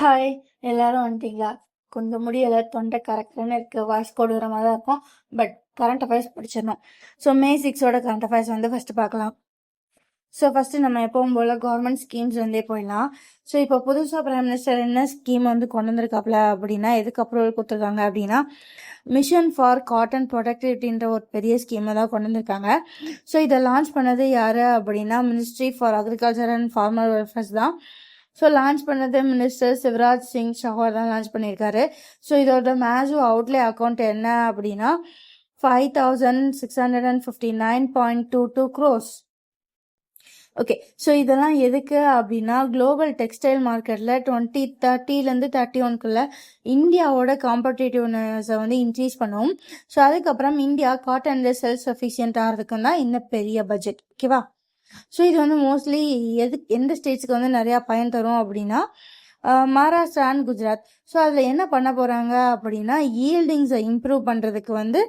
Hi, எல்லாரும் வந்துட்டீங்களா? கொஞ்சம் முடியல, தொண்டை கரெக்டான இருக்கு, வாய்ஸ் கொடுக்குற மாதிரி தான் இருக்கும். பட் கரண்ட் அஃபேர்ஸ் படிச்சிடணும். ஸோ மே 6ஓட கரண்ட் அஃபேர்ஸ் வந்து ஃபர்ஸ்ட் பார்க்கலாம். ஸோ ஃபர்ஸ்ட் நம்ம எப்பவும் போல கவர்மெண்ட் ஸ்கீம்ஸ் வந்தே போயிடலாம். ஸோ இப்போ புதுசாக பிரைம் மினிஸ்டர் என்ன ஸ்கீம் வந்து கொண்டு வந்திருக்காப்ல அப்படின்னா, எதுக்கு அப்ரூவல் கொடுத்துருக்காங்க அப்படின்னா, மிஷன் ஃபார் காட்டன் ப்ரொடக்டிவிட்டின்ற ஒரு பெரிய ஸ்கீமை தான் கொண்டு வந்திருக்காங்க. ஸோ இதை லான்ச் பண்ணது யார் அப்படின்னா, ministry for agriculture and farmer welfares தான். ஸோ லான்ச் பண்ணது மினிஸ்டர் சிவராஜ் சிங் சௌஹான் தான் லான்ச் பண்ணியிருக்காரு. ஸோ இதோட மேஜு அவுட்லே அக்கௌண்ட் என்ன அப்படின்னா 5659.22 crores. ஓகே, ஸோ இதெல்லாம் எதுக்கு அப்படின்னா, குளோபல் டெக்ஸ்டைல் மார்க்கெட்டில் 2030 31 இந்தியாவோட காம்படிட்டிவ்னஸை வந்து இன்க்ரீஸ் பண்ணும். ஸோ அதுக்கப்புறம் இந்தியா காட்டன்ல செல்ஃப் சஃபிஷியன்ட் ஆகிறதுக்கு தான் இந்த பெரிய பட்ஜெட். ஓகேவா? ஸோ இது வந்து மோஸ்ட்லி எந்த ஸ்டேட்ஸ்க்கு வந்து நிறையா பயன் தரும் அப்படின்னா, மகாராஷ்டிரா அண்ட் குஜராத். ஸோ அதில் என்ன பண்ண போகிறாங்க அப்படின்னா, ஈல்டிங்ஸை இம்ப்ரூவ் பண்ணுறதுக்கு வந்து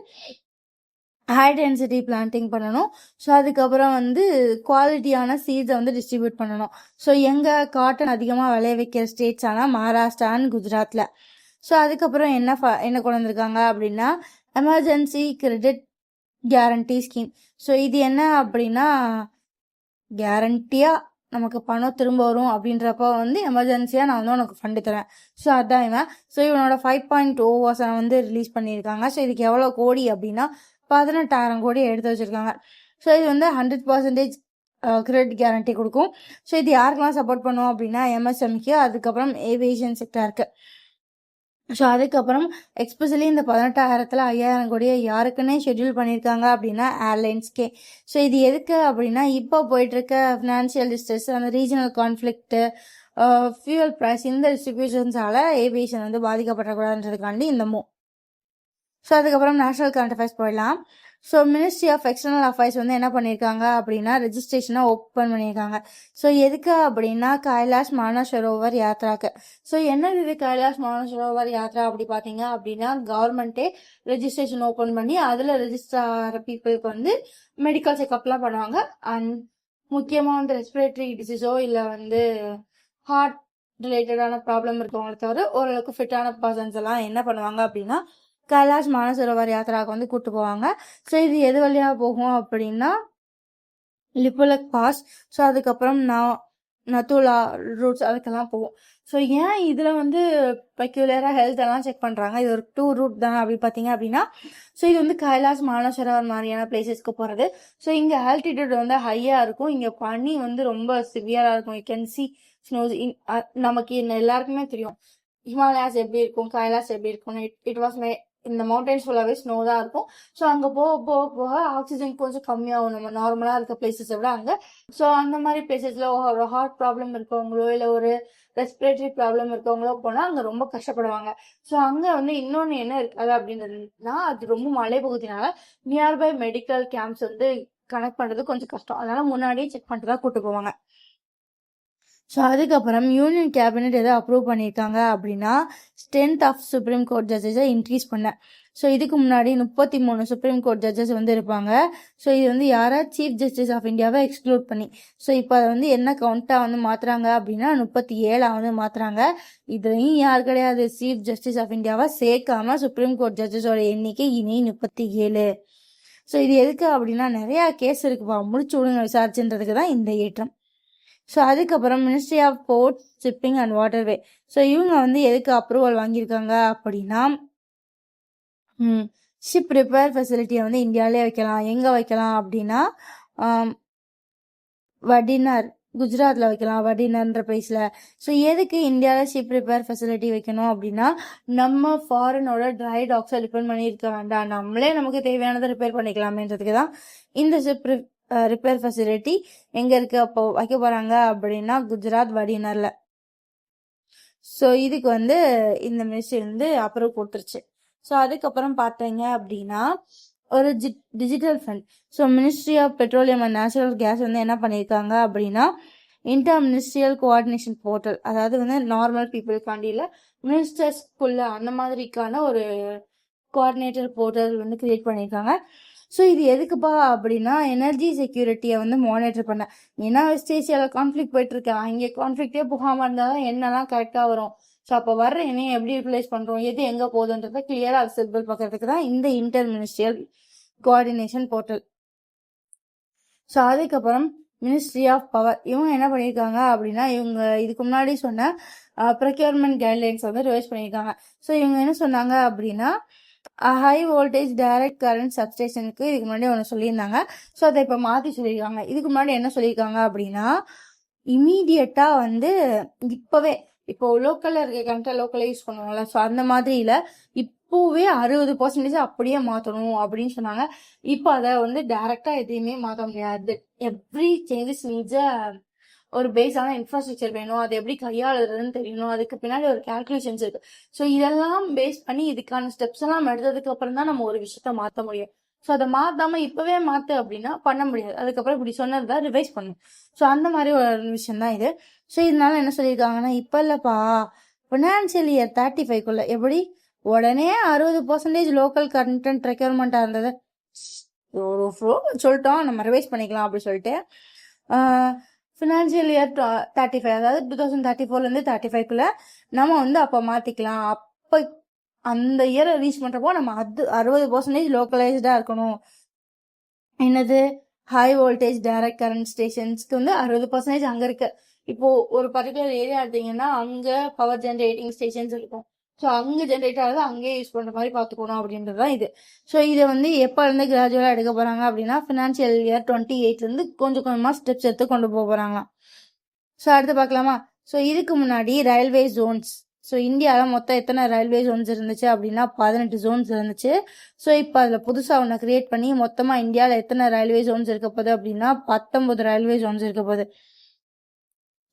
ஹை டென்சிட்டி பிளான்டிங் பண்ணணும். ஸோ அதுக்கப்புறம் வந்து குவாலிட்டியான சீட்ஸை வந்து டிஸ்ட்ரிபியூட் பண்ணணும். ஸோ எங்கே காட்டன் அதிகமாக விளைய வைக்கிற ஸ்டேட்ஸ் ஆனால் மகாராஷ்டிரா அண்ட் குஜராத்தில். ஸோ அதுக்கப்புறம் என்ன கொண்டு வந்திருக்காங்க அப்படின்னா, emergency credit guarantee scheme. So இது என்ன அப்படின்னா, கேரண்டியாக நமக்கு பணம் திரும்ப வரும் அப்படின்றப்ப வந்து எமர்ஜென்சியாக நான் வந்து உனக்கு ஃபண்டு தரேன். ஸோ அதான் இவன். ஸோ இவனோட 5.0 வந்து ரிலீஸ் பண்ணியிருக்காங்க. ஸோ இதுக்கு எவ்வளோ கோடி அப்படின்னா 18,000 கோடி எடுத்து வச்சுருக்காங்க. ஸோ இது வந்து 100% கிரெடிட் கேரண்டி கொடுக்கும். ஸோ இது யாருக்கெல்லாம் சப்போர்ட் பண்ணுவோம் அப்படின்னா, எம்எஸ்எம்க்கு, அதுக்கப்புறம் ஏவியேஷன் செக்டருக்கு. ஸோ அதுக்கப்புறம் எக்ஸ்பெஷலி இந்த 18,000ல் 5,000 கோடியை யாருக்குன்னே ஷெட்யூல் பண்ணியிருக்காங்க அப்படின்னா ஏர்லைன்ஸ்க்கே. ஸோ இது எதுக்கு அப்படின்னா, இப்போ போயிட்டுருக்க ஃபினான்ஷியல் டிஸ்ட்ரெஸ், அந்த ரீஜனல் கான்ஃப்ளிக்ட்டு, ஃபியூவல் ப்ரைஸ், இந்த டிஸ்ட்ரிபியூஷன்ஸால் ஏவியேஷன் வந்து பாதிக்கப்படக்கூடாதுன்றதுக்காண்டி இந்த ஸோ அதுக்கப்புறம் நேஷனல் கரண்ட் அஃபேர்ஸ் போயிடலாம். So ministry of external affairs வந்து என்ன பண்ணியிருக்காங்க அப்படின்னா, ரெஜிஸ்ட்ரேஷனை ஓப்பன் பண்ணியிருக்காங்க. ஸோ எதுக்கு அப்படின்னா, கைலாஷ் மானசரோவர் யாத்ராக்கு. ஸோ என்னது இது கைலாஷ் மானசரோவர் யாத்ரா அப்படி பார்த்தீங்க அப்படின்னா, கவர்மெண்ட்டே ரெஜிஸ்ட்ரேஷன் ஓப்பன் பண்ணி அதில் ரெஜிஸ்டர் ஆகிற பீப்புளுக்கு வந்து மெடிக்கல் செக்அப்லாம் பண்ணுவாங்க. அண்ட் முக்கியமாக வந்து ரெஸ்பிரேட்டரி டிசீஸோ இல்லை வந்து ஹார்ட் ரிலேட்டடான ப்ராப்ளம் இருக்கவங்களை தவிர ஓரளவுக்கு ஃபிட்டான பர்சன்ஸ் எல்லாம் என்ன பண்ணுவாங்க அப்படின்னா, கைலாஷ் மானசரோவர் யாத்திராவுக்கு வந்து கூப்பிட்டு போவாங்க. ஸோ இது எது வழியாக போகும் அப்படின்னா, லிப்புலக் பாஸ், ஸோ அதுக்கப்புறம் நத்துலா ரூட்ஸ் அதுக்கெல்லாம் போகும். ஸோ ஏன் இதில் வந்து பெக்யூலராக ஹெல்த் எல்லாம் செக் பண்ணுறாங்க, இது ஒரு 2 ரூட் தானே அப்படி பார்த்தீங்க அப்படின்னா, ஸோ இது வந்து கைலாஷ் மானசரோவர் மாதிரியான பிளேசஸ்க்கு போகிறது. ஸோ இங்கே ஆல்டிடியூட் வந்து ஹையாக இருக்கும், இங்கே பனி வந்து ரொம்ப சிவியராக இருக்கும். You can see Snows. நமக்கு எல்லாருக்குமே தெரியும் ஹிமாலயாஸ் எப்படி இருக்கும், கைலாஷ் எப்படி இருக்கும். இட் வாஸ் இந்த மவுண்டன்ஸ் ஃபுல்லாகவே ஸ்னோ தான் இருக்கும். ஸோ அங்கே போக போக போக ஆக்சிஜன் கொஞ்சம் கம்மியாகும் நம்ம நார்மலாக இருக்க பிளேசஸை விட அங்கே. ஸோ அந்த மாதிரி பிளேசஸில் ஒரு ஹார்ட் ப்ராப்ளம் இருக்கவங்களோ இல்லை ஒரு ரெஸ்பிரேட்டரி ப்ராப்ளம் இருக்கவங்களோ போனால் அங்கே ரொம்ப கஷ்டப்படுவாங்க. ஸோ அங்கே வந்து இன்னொன்று என்ன இருக்காது அப்படின்றதுனா, அது ரொம்ப மலை பகுதினால நியர்பை மெடிக்கல் கேம்ப்ஸ் வந்து கனெக்ட் பண்ணுறது கொஞ்சம் கஷ்டம். அதனால முன்னாடியே செக் பண்ணிட்டு தான் கூப்பிட்டு போவாங்க. ஸோ அதுக்கப்புறம் யூனியன் கேபினெட் எதை அப்ரூவ் பண்ணியிருக்காங்க அப்படின்னா, ஸ்ட்ரென்த் ஆஃப் சுப்ரீம் கோர்ட் ஜட்ஜஸை இன்க்ரீஸ் பண்ண. ஸோ இதுக்கு முன்னாடி 33 சுப்ரீம் கோர்ட் ஜட்ஜஸ் வந்து இருப்பாங்க. ஸோ இது வந்து யாரா சீஃப் ஜஸ்டிஸ் ஆஃப் இந்தியாவை எக்ஸ்க்ளூட் பண்ணி. ஸோ இப்போ அதை வந்து என்ன கவுண்ட்டாக வந்து மாற்றுறாங்க அப்படின்னா 37 வந்து மாற்றுறாங்க. இதுலையும் யார் கிடையாது, சீஃப் ஜஸ்டிஸ் ஆஃப் இந்தியாவை சேர்க்காம சுப்ரீம் கோர்ட் ஜட்ஜஸோட எண்ணிக்கை இனி 37. ஸோ இது எதுக்கு அப்படின்னா, நிறையா கேஸ் இருக்குப்பா, முடிச்சு விடுங்க விசாரிச்சுன்றதுக்கு தான் இந்த ஏற்றம். ஸோ அதுக்கப்புறம் ministry of port shipping and waterway. So இவங்க வந்து எதுக்கு அப்ரூவல் வாங்கியிருக்காங்க அப்படின்னா, ஷிப் ரிப்பேர் ஃபெசிலிட்டியை வந்து இந்தியாவிலே வைக்கலாம். எங்கே வைக்கலாம் அப்படின்னா, வடினர், குஜராத்தில் வைக்கலாம், வடினர்ன்ற பிளேஸில். ஸோ எதுக்கு இந்தியாவில் ஷிப் ரிப்பேர் ஃபெசிலிட்டி வைக்கணும் அப்படின்னா, நம்ம ஃபாரினோட ட்ரை டாக்ஸை டிபெண்ட் பண்ணியிருக்க வேண்டாம், நம்மளே நமக்கு தேவையானதை ரிப்பேர் பண்ணிக்கலாமேன்றதுக்கு தான் இந்த ஷிப் ரிப்பேர் ஃபெசிலிட்டி எங்கே இருக்குது அப்போ வைக்க போகிறாங்க அப்படின்னா, குஜராத் வடினரில். ஸோ இதுக்கு வந்து இந்த மினிஸ்ட்ரி வந்து அப்ரூவ் கொடுத்துருச்சு. ஸோ அதுக்கப்புறம் பார்த்தீங்க அப்படின்னா, ஒரு digital fund. So ministry of petroleum and natural gas வந்து என்ன பண்ணியிருக்காங்க அப்படின்னா, இன்டர் மினிஸ்ட்ரியல் கோஆர்டினேஷன் போர்ட்டல், அதாவது வந்து நார்மல் பீப்புளுக்காண்டியில் மினிஸ்டர்ஸ்குள்ள அந்த மாதிரிக்கான ஒரு கோஆர்டினேட்டர் போர்ட்டல் வந்து கிரியேட் பண்ணியிருக்காங்க. ஸோ இது எதுக்குப்பா அப்படின்னா, எனர்ஜி செக்யூரிட்டியை வந்து மானிட்டர் பண்ண. ஏன்னா வெஸ்ட் ஏஷியாவில் கான்ஃப்ளிக் போயிட்டு இருக்கேன், இங்கே கான்ஃப்ளிக்டே போகாமல் இருந்தால் தான் என்னெல்லாம் கரெக்டாக வரும். ஸோ அப்போ வர்ற எண்ணெயை எப்படி யூட்டிலைஸ் பண்றோம், எது எங்க போகுதுன்றத கிளியரா அக்செப்டபிள் பார்க்கறதுக்கு தான் இந்த inter ministerial coordination portal. So அதுக்கப்புறம் மினிஸ்ட்ரி ஆஃப் பவர் இவங்க என்ன பண்ணியிருக்காங்க அப்படின்னா, இவங்க இதுக்கு முன்னாடி சொன்ன ப்ரொக்யூர்மெண்ட் கைட்லைன்ஸ் வந்து ரிவைஸ் பண்ணியிருக்காங்க. ஸோ இவங்க என்ன சொன்னாங்க அப்படின்னா, ஹை வோல்டேஜ் டைரக்ட் கரண்ட் சப்ஸ்டேஷனுக்கு இதுக்கு முன்னாடி ஒன்று சொல்லியிருந்தாங்க. ஸோ அதை இப்போ மாற்றி சொல்லியிருக்காங்க. இதுக்கு முன்னாடி என்ன சொல்லியிருக்காங்க அப்படின்னா, இமீடியட்டா வந்து இப்போவே இப்போ லோக்கல்ல இருக்க கரண்ட்டை லோக்கல்ல யூஸ் பண்ணுவோம்ல, ஸோ அந்த மாதிரி இல்லை, இப்போவே 60% அப்படியே மாற்றணும் அப்படின்னு சொன்னாங்க. இப்போ அதை வந்து டைரக்டா எதையுமே மாற்ற முடியாது. எவ்ரி சேஞ்சஸ் நீட்ஸ் ஒரு பேஸான இன்ஃப்ராஸ்ட்ரக்சர் வேணும், அது எப்படி கையாளுறதுன்னு தெரியணும், அதுக்கு பின்னாடி ஒரு கால்குலேஷன்ஸ் இருக்கு. ஸோ இதெல்லாம் பேஸ் பண்ணி இதுக்கான ஸ்டெப்ஸ் எல்லாம் எடுத்ததுக்கு அப்புறம் தான் நம்ம ஒரு விஷயத்த மாற்ற முடியும். ஸோ அதை மாத்தாம இப்பவே மாத்து அப்படின்னா பண்ண முடியாது. அதுக்கப்புறம் இப்படி சொன்னதுதான் ரிவைஸ் பண்ணும். ஸோ அந்த மாதிரி ஒரு விஷயம் தான் இது. ஸோ இதனால என்ன சொல்லியிருக்காங்கன்னா, இப்ப இல்லப்பா ஃபினான்சியல் இயர் 35 எப்படி உடனே 60% லோக்கல் கண்டென்ட் ரெக்யர்மெண்டா இருந்தது ஒரு ஃப்ளோ சொல்லிட்டோம், நம்ம ரிவைஸ் பண்ணிக்கலாம் அப்படி சொல்லிட்டு ஃபினான்சியல் இயர் 35 அதாவது 2034 35 நம்ம வந்து அப்போ மாத்திக்கலாம். அப்போ அந்த இயரை ரீச் பண்றப்போ நம்ம 60% லோக்கலைஸ்டா இருக்கணும். என்னது ஹை வோல்டேஜ் டைரக்ட் கரண்ட் ஸ்டேஷன்ஸ்க்கு வந்து 60% அங்க இருக்கு. இப்போ ஒரு பர்டிகுலர் ஏரியா எடுத்தீங்கன்னா அங்க பவர் ஜென்ரேட்டிங் ஸ்டேஷன்ஸ் இருக்கும். ஸோ அங்கே ஜென்ரேட் ஆகுது அங்கேயே யூஸ் பண்ணுற மாதிரி பார்த்துக்கணும் அப்படின்றது தான் இது. ஸோ இதை வந்து எப்போ இருந்து கிராஜுவலாக எடுக்க போகிறாங்க அப்படின்னா ஃபினான்ஷியல் இயர் 28 கொஞ்சம் கொஞ்சமாக ஸ்டெப்ஸ் எடுத்து கொண்டு போக போகிறாங்க. ஸோ அடுத்து பார்க்கலாமா. ஸோ இதுக்கு முன்னாடி ரயில்வே ஜோன்ஸ், ஸோ இந்தியாவில் மொத்தம் எத்தனை ரயில்வே ஜோன்ஸ் இருந்துச்சு அப்படின்னா 18 ஜோன்ஸ் இருந்துச்சு. ஸோ இப்போ அதில் புதுசாக ஒன்று கிரியேட் பண்ணி மொத்தமாக இந்தியாவில் எத்தனை ரயில்வே ஜோன்ஸ் இருக்க போகுது அப்படின்னா 19 ரயில்வே ஜோன்ஸ் இருக்க போகுது.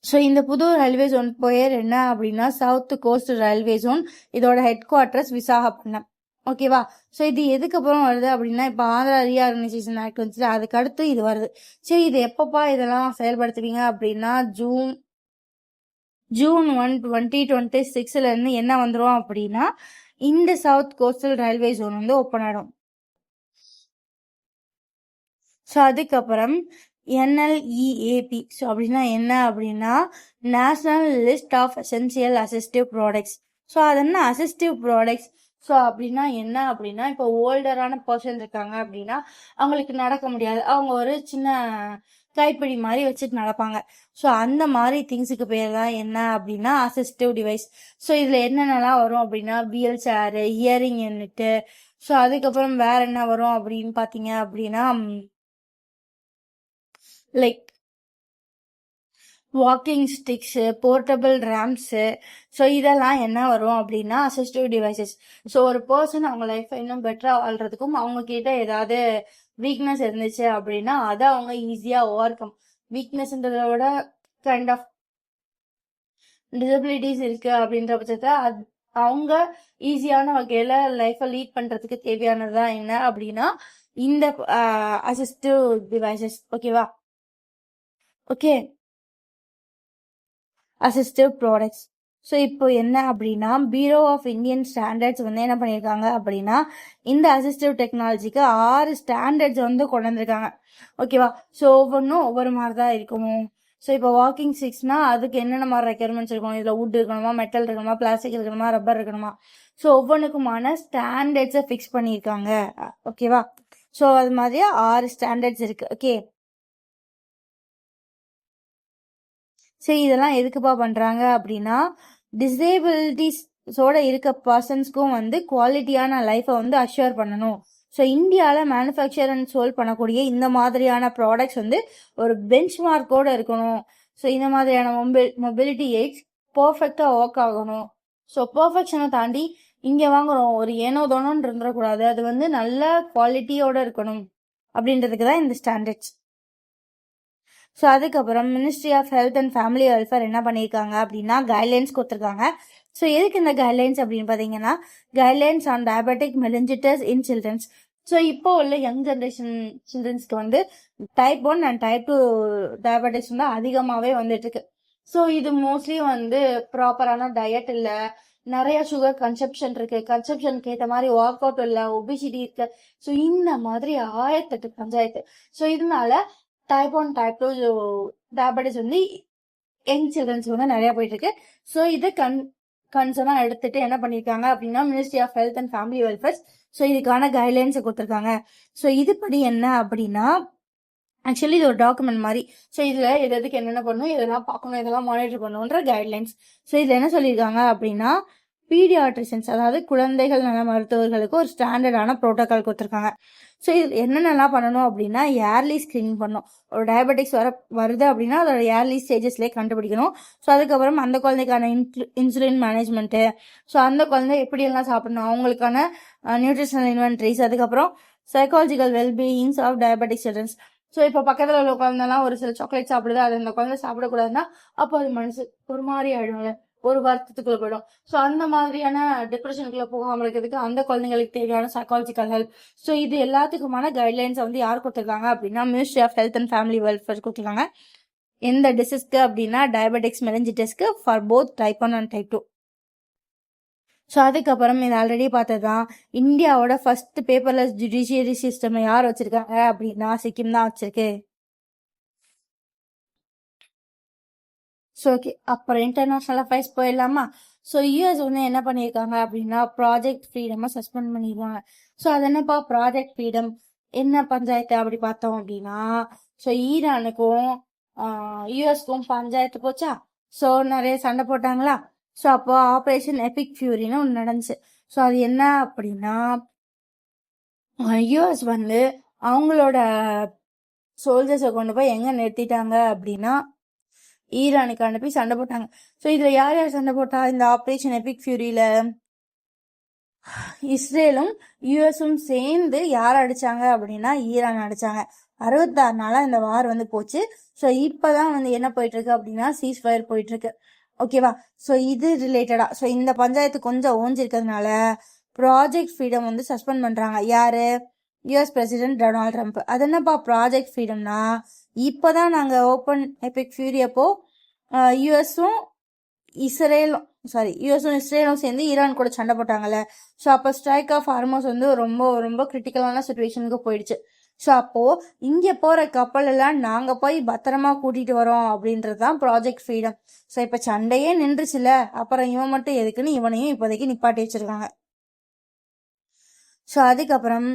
ஸோ இந்த புது ரயில்வே ஜோன் பேர் என்ன அப்படின்னா சவுத் கோஸ்ட் ரயில்வே ஜோன். இதோட ஹெட் குவார்டர்ஸ் விசாகப்பட்டினம். ஓகேவா. ஸோ இது எதுக்கு அப்புறம் வருது அப்படின்னா, இப்போ ஆந்திரா ரீஆர்கனைசேஷன் ஆக்ட் வந்துச்சு, அதுக்கு அடுத்து இது வருது. சரி இது எப்பப்பா இதெல்லாம் செயல்படுத்துவீங்க அப்படின்னா ஜூன் 1, 2026 இருந்து என்ன வந்துடும் அப்படின்னா இந்த சவுத் கோஸ்டல் ரயில்வே ஜோன் வந்து ஓப்பன் ஆகிடும். ஸோ அதுக்கப்புறம் NLEAP. ஸோ அப்படின்னா என்ன அப்படின்னா national list of essential assistive products. So அது என்ன அசிஸ்டிவ் ப்ராடக்ட்ஸ்? ஸோ அப்படின்னா என்ன அப்படின்னா, இப்போ ஓல்டரான பர்சன் இருக்காங்க அப்படின்னா அவங்களுக்கு நடக்க முடியாது, அவங்க ஒரு சின்ன கைப்பிடி மாதிரி வச்சுட்டு நடப்பாங்க. ஸோ அந்த மாதிரி திங்ஸுக்கு பேர் தான் என்ன அப்படின்னா அசிஸ்டிவ் டிவைஸ். ஸோ இதில் என்னென்னலாம் வரும் அப்படின்னா wheelchair, hearing unit, so அதுக்கப்புறம் வேற என்ன வரும் அப்படின்னு பார்த்தீங்க அப்படின்னா like walking sticks, portable ramps. So இதெல்லாம் என்ன வரும் அப்படின்னா அசிஸ்டிவ் டிவைசஸ். ஸோ ஒரு பர்சன் அவங்க லைஃப்பை இன்னும் பெட்டராக வாழ்றதுக்கும் அவங்க கிட்ட ஏதாவது வீக்னஸ் இருந்துச்சு அப்படின்னா அதை அவங்க ஈஸியாக ஓவர் கம், வீக்னஸ்ன்றத விட கைண்ட் ஆஃப் டிசபிலிட்டிஸ் இருக்கு அப்படின்ற பட்சத்தை அவங்க ஈஸியான வகையில லைஃப்பை லீட் பண்றதுக்கு தேவையானதுதான் என்ன அப்படின்னா இந்த அசிஸ்டிவ் டிவைசஸ். ஓகேவா. Okay, assistive products. ஸோ இப்போ என்ன அப்படின்னா பியூரோ ஆஃப் இந்தியன் ஸ்டாண்டர்ட்ஸ் வந்து என்ன பண்ணியிருக்காங்க அப்படின்னா இந்த அசிஸ்டிவ் டெக்னாலஜிக்கு 6 ஸ்டாண்டர்ட்ஸ் வந்து கொண்டு வந்திருக்காங்க. ஓகேவா. ஸோ ஒவ்வொன்றும் ஒவ்வொரு மாதிரி தான் இருக்கும். ஸோ இப்போ வாக்கிங் ஸ்டிக்ஸ்னா அதுக்கு என்னென்ன மாதிரி ரெக்யர்மெண்ட்ஸ் இருக்கணும், இதில் வுட் இருக்கணுமா, மெட்டல் இருக்கணுமா, பிளாஸ்டிக் இருக்கணுமா, ரப்பர் இருக்கணுமா, ஸோ ஒவ்வொன்றுக்குமான ஸ்டாண்டர்ட்ஸை ஃபிக்ஸ் பண்ணியிருக்காங்க. ஓகேவா. ஸோ அது மாதிரி 6 ஸ்டாண்டர்ட்ஸ் இருக்கு. ஓகே. சரி இதெல்லாம் எதுக்குப்பா பண்றாங்க அப்படின்னா டிசேபிலிட்டிஸோட இருக்க பர்சன்ஸ்க்கும் வந்து குவாலிட்டியான லைஃபை வந்து அஷ்யூர் பண்ணணும். ஸோ இந்தியாவில் மேனுஃபேக்சர் அண்ட் சோல் பண்ணக்கூடிய இந்த மாதிரியான ப்ராடக்ட்ஸ் வந்து ஒரு பெஞ்ச் மார்க்கோடு இருக்கணும். ஸோ இந்த மாதிரியான மொபிலிட்டி எய்ட்ஸ் பர்ஃபெக்டாக ஒர்க் ஆகணும். ஸோ பர்ஃபெக்ஷனை தாண்டி இங்கே வாங்குறோம் ஒரு ஏனோ தோணுன்னு இருந்துடக்கூடாது, அது வந்து நல்ல குவாலிட்டியோட இருக்கணும் அப்படின்றதுக்கு தான் இந்த ஸ்டாண்டர்ட்ஸ். ஸோ அதுக்கப்புறம் ministry of health and family welfare என்ன பண்ணியிருக்காங்க அப்படின்னா கைட்லைன்ஸ் கொடுத்துருக்காங்க. ஸோ எதுக்கு இந்த கைட்லைன்ஸ் அப்படின்னு பார்த்தீங்கன்னா guidelines on diabetic mellitus in childrens. So இப்போ உள்ள யங் ஜென்ரேஷன் சில்ட்ரன்ஸ்க்கு வந்து டைப் 1 அண்ட் டைப் 2 டயபெட்டிக்ஸ் வந்து அதிகமாகவே வந்துட்டு இருக்கு. ஸோ இது மோஸ்ட்லி வந்து ப்ராப்பரான டயட் இல்லை, நிறைய சுகர் கன்சப்ஷன் இருக்கு, கன்சப்ஷனுக்கு ஏற்ற மாதிரி ஒர்க் அவுட் இல்லை, ஒபிசிட்டி இருக்கு. ஸோ இந்த மாதிரி 1008 பஞ்சாயத்து. ஸோ இதனால டைப் 1 டைப் 2 டயபெட்டிஸ் வந்து யங் சில்ட்ரன்ஸ் வந்து நிறைய போயிட்டு இருக்கு. ஸோ இதை கன்சர்னா எடுத்துட்டு என்ன பண்ணிருக்காங்க அப்படின்னா ministry of health and family welfare so இதுக்கான கைட்லைன்ஸை கொடுத்துருக்காங்க. ஸோ இதுபடி என்ன அப்படின்னா ஆக்சுவலி இது ஒரு டாக்குமெண்ட் மாதிரி. ஸோ இதுல எதுக்கு என்னென்ன பண்ணணும், இதெல்லாம் பார்க்கணும், இதெல்லாம் மானிட்டர் பண்ணணுன்ற கைட்லைன்ஸ். ஸோ இதுல என்ன சொல்லியிருக்காங்க அப்படின்னா பீடியாட்ரிஷன்ஸ் அதாவது குழந்தைகள் நல மருத்துவர்களுக்கு ஒரு ஸ்டாண்டர்டான ப்ரோட்டோகால் கொடுத்துருக்காங்க. ஸோ இது என்னென்னலாம் பண்ணணும் அப்படின்னா ஏர்லி ஸ்க்ரீனிங் பண்ணணும். ஒரு டயபெட்டிக்ஸ் வருது அப்படின்னா அதோட ஏர்லி ஸ்டேஜஸ்லேயே கண்டுபிடிக்கணும். ஸோ அதுக்கப்புறம் அந்த குழந்தைக்கான இன்சுலின் மேனேஜ்மெண்ட்டு, ஸோ அந்த குழந்தை எப்படியெல்லாம் சாப்பிடணும், அவங்களுக்கான நியூட்ரிஷனல் இன்வென்ட்ரிஸ், அதுக்கப்புறம் psychological wellbeings of diabetic childrens. So இப்போ பக்கத்தில் உள்ள குழந்தைலாம் ஒரு சில சாக்லேட் சாப்பிடுது, அது அந்த குழந்தை சாப்பிடக்கூடாதுன்னா அப்போ அது மனசு ஒரு மாதிரி ஆயிடும்ல, ஒரு வருத்தத்துக்குள்ள போயிடும். ஸோ அந்த மாதிரியான டிப்ரெஷனுக்குள்ள போகாமல் இருக்கிறதுக்கு அந்த குழந்தைங்களுக்கு தேவையான சைக்காலஜிக்கல் ஹெல்ப். ஸோ இது எல்லாத்துக்குமான கைட்லைன்ஸ் வந்து யார் கொடுத்துருக்காங்க அப்படின்னா ministry of health and family welfare கொடுத்துருக்காங்க. எந்த டிசீஸ்க்கு அப்படின்னா டயபெட்டிக்ஸ் மெலிஞ்சிட்டஸ்க்கு for both type 1 and type 2. So அதுக்கப்புறம் இது ஆல்ரெடி பார்த்ததுதான் இந்தியாவோட ஃபர்ஸ்ட் பேப்பர்லெஸ் ஜுடிஷியரி சிஸ்டம் யார் வச்சிருக்காங்க அப்படின்னா சிக்கிம் தான் வச்சிருக்கு. ஸோ ஓகே, அப்புறம் இன்டர்நேஷ்னல் அஃபேர்ஸ் போயிடலாமா? ஸோ யூஎஸ் வந்து என்ன பண்ணியிருக்காங்க அப்படின்னா ப்ராஜெக்ட் ஃப்ரீடமை சஸ்பெண்ட் பண்ணிடுவாங்க. ஸோ அது என்னப்பா ப்ராஜெக்ட் ஃப்ரீடம், என்ன பஞ்சாயத்து அப்படி பார்த்தோம் அப்படின்னா ஸோ ஈரானுக்கும் யூஎஸ்க்கும் பஞ்சாயத்து போச்சா. ஸோ நிறைய சண்டை போட்டாங்களா. ஸோ அப்போ ஆப்ரேஷன் எபிக் ஃபியூரின்னு ஒன்று நடந்துச்சு. ஸோ அது என்ன அப்படின்னா யூஎஸ் வந்து அவங்களோட சோல்ஜர்ஸை கொண்டு போய் எங்கே நிறுத்திட்டாங்க அப்படின்னா ஈரானுக்கு அனுப்பி சண்டை போட்டாங்க. ஸோ இதில் யார் யார் சண்டை போட்டா இந்த ஆப்ரேஷன் எபிக் ஃபியூரியில் இஸ்ரேலும் யூஎஸும் சேர்ந்து யார் அடிச்சாங்க அப்படின்னா ஈரான் அடிச்சாங்க. 66 நாளா இந்த வார் வந்து போச்சு. ஸோ இப்போதான் வந்து என்ன போயிட்டு இருக்கு அப்படின்னா சீஸ் ஃபயர் போயிட்டு இருக்கு. ஓகேவா. ஸோ இது ரிலேட்டடா ஸோ இந்த பஞ்சாயத்து கொஞ்சம் ஓஞ்சிருக்கிறதுனால ப்ராஜெக்ட் ஃப்ரீடம் வந்து சஸ்பெண்ட் பண்றாங்க. யாரு? US president Donald Trump. அது என்னப்பா ப்ராஜெக்ட் ஃப்ரீடம்னா இப்போதான் நாங்கள் ஓப்பன் எபிக் ஃபியூரி அப்போ யூஎஸும் இஸ்ரேலும் சேர்ந்து ஈரான் கூட சண்டை போட்டாங்கல்ல. ஸோ அப்போ ஸ்ட்ரைக் ஆஃப் ஹார்மோஸ் வந்து ரொம்ப ரொம்ப கிரிட்டிக்கலான சுச்சுவேஷனுக்கு போயிடுச்சு. ஸோ அப்போ இங்கே போகிற கப்பல் எல்லாம் நாங்கள் போய் பத்திரமா கூட்டிட்டு வரோம் அப்படின்றது தான் ப்ராஜெக்ட் ஃப்ரீடம். ஸோ இப்போ சண்டையே நின்றுச்சுல, அப்புறம் இவன் மட்டும் எதுக்குன்னு இவனையும் இப்போதைக்கு நிப்பாட்டி வச்சிருக்காங்க. ஸோ அதுக்கப்புறம்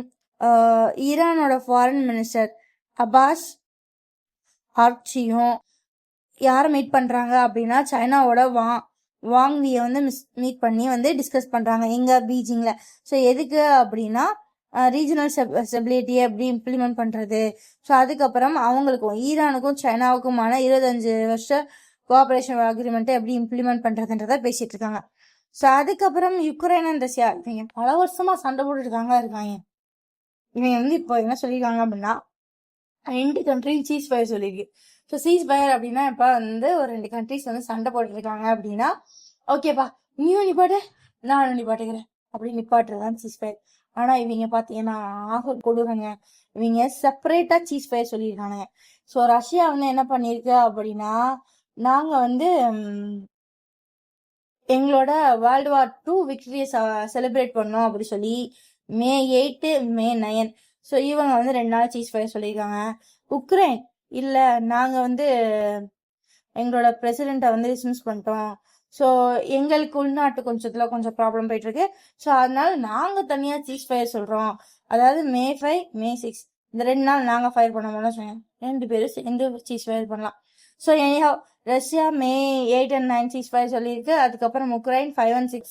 ஈரானோட ஃபாரின் மினிஸ்டர் அப்பாஸ் ஆர்ச்சியும் யாரை மீட் பண்ணுறாங்க அப்படின்னா சைனாவோட வாங்கியை வந்து மீட் பண்ணி வந்து டிஸ்கஸ் பண்ணுறாங்க எங்கே பீஜிங்கில். ஸோ எதுக்கு அப்படின்னா ரீஜனல் ஸ்டெபிலிட்டியை எப்படி இம்ப்ளிமெண்ட் பண்ணுறது. ஸோ அதுக்கப்புறம் அவங்களுக்கும் ஈரானுக்கும் சைனாவுக்குமான 25 வருஷ கோஆபரேஷன் அக்ரிமெண்ட்டை எப்படி இம்ப்ளிமெண்ட் பண்ணுறதுன்றத பேசிகிட்டு இருக்காங்க. ஸோ அதுக்கப்புறம் யுக்ரைன் அண்ட் ரஷ்யா இவங்க பல வருஷமாக சண்டை போட்டுட்டு இருக்காங்க. இவங்க வந்து இப்போ என்ன சொல்லியிருக்காங்க அப்படின்னா 2 கண்ட்ரியும் சீஸ் ஃபயர் சொல்லியிருக்கு. ஸோ சீஸ் ஃபயர் அப்படின்னா இப்போ வந்து ஒரு 2 கண்ட்ரிஸ் வந்து சண்டை போட்டுருக்காங்க அப்படின்னா ஓகேப்பா நீயும் நிப்பாட்டு நானும் நிப்பாட்டுக்கிறேன் அப்படின்னு நிப்பாட்டுறதுதான் சீஸ் ஃபயர். ஆனால் இவங்க பார்த்தீங்கன்னா கொடுங்க இவங்க செப்பரேட்டாக சீஸ் ஃபயர் சொல்லியிருக்காங்க. ஸோ ரஷ்யா வந்து என்ன பண்ணியிருக்கு அப்படின்னா நாங்கள் வந்து எங்களோட வேர்ல்டு வார் 2 விக்டரியை செலிப்ரேட் பண்ணோம் அப்படி சொல்லி May 8 May 9 ஸோ இவங்க வந்து 2 நாள் சீஸ் ஃபயர் சொல்லியிருக்காங்க. உக்ரைன் இல்லை நாங்கள் வந்து எங்களோட பிரசிடெண்ட்டை வந்து டிஸ்மிஸ் பண்ணிட்டோம். ஸோ எங்களுக்கு உள்நாட்டு கொஞ்சம் ப்ராப்ளம் போயிட்டு இருக்கு. ஸோ அதனால நாங்கள் தனியாக சீஸ் ஃபயர் சொல்கிறோம். அதாவது May 5 May 6 இந்த 2 நாள் நாங்கள் ஃபயர் பண்ண முடியும் சொன்னேன். 2 பேரும் சேர்ந்து சீஸ் ஃபயர் பண்ணலாம். So anyhow Russia May 8 and 9 cheese fire சொல்லியிருக்கு. அதுக்கப்புறம் உக்ரைன் 5 and 6